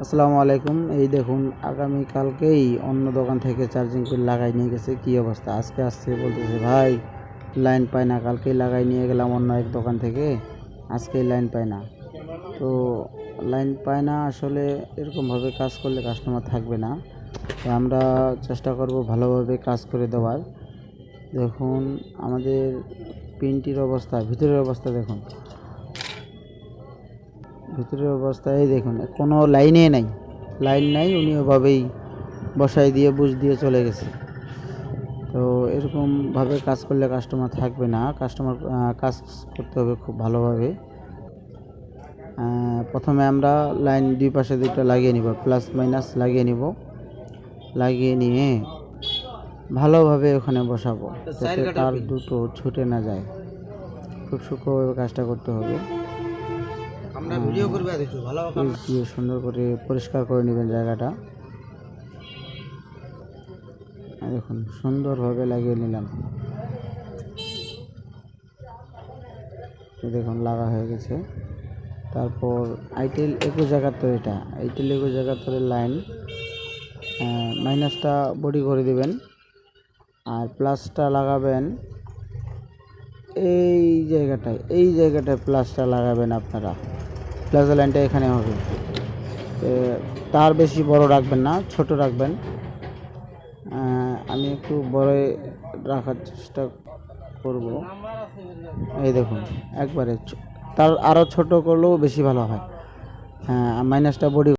আসসালামু আলাইকুম। এই দেখুন আগামী কালকেই অন্য দোকান থেকে চার্জিং করে লাগাই নিয়ে গেছে। কি অবস্থা, আজকে আসছে বলতেছে ভাই লাইন পায় না। কালকেই লাগাই নিয়ে গেলাম অন্য এক দোকান থেকে, আজকেই লাইন পায় না। তো লাইন পায় না, আসলে এরকমভাবে কাজ করলে কাস্টমার থাকবে না। তো আমরা চেষ্টা করব ভালোভাবে কাজ করে দেওয়ার। দেখুন আমাদের পিনটির অবস্থা, ভিতরের অবস্থা দেখুন, ভিতরের অবস্থায় দেখুন কোনো লাইনে নাই, লাইন নাই, উনি ওভাবেই বসাই দিয়ে বুঝ দিয়ে চলে গেছে। তো এরকমভাবে কাজ করলে কাস্টমার থাকবে না, কাস্টমার কাজ করতে হবে খুব ভালোভাবে। প্রথমে আমরা লাইন দুই পাশে দুটো লাগিয়ে নিব, প্লাস মাইনাস লাগিয়ে নিব, লাগিয়ে নিয়ে ভালোভাবে ওখানে বসাবো যাতে তার দুটো ছুটে না যায়। খুব সূক্ষ্মভাবে কাজটা করতে হবে। আমরা ভিডিও করবে ভালো দিয়ে সুন্দর করে পরিষ্কার করে নেবেন জায়গাটা। দেখুন সুন্দরভাবে লাগিয়ে নিলাম। দেখুন লাগা হয়ে গেছে। তারপর আইটেল 21 এটা আইটেল 21 লাইন মাইনাসটা বডি করে দিবেন, আর প্লাসটা লাগাবেন এই জায়গাটায় প্লাসটা লাগাবেন আপনারা। প্লাসের লাইনটা এখানে হবে। তার বেশি বড় রাখবেন না, ছোট রাখবেন। আমি একটু বড় রাখার চেষ্টা করব। এই দেখুন একবারে, তার আরও ছোট করলেও বেশি ভালো হয়। মাইনাসটা বডি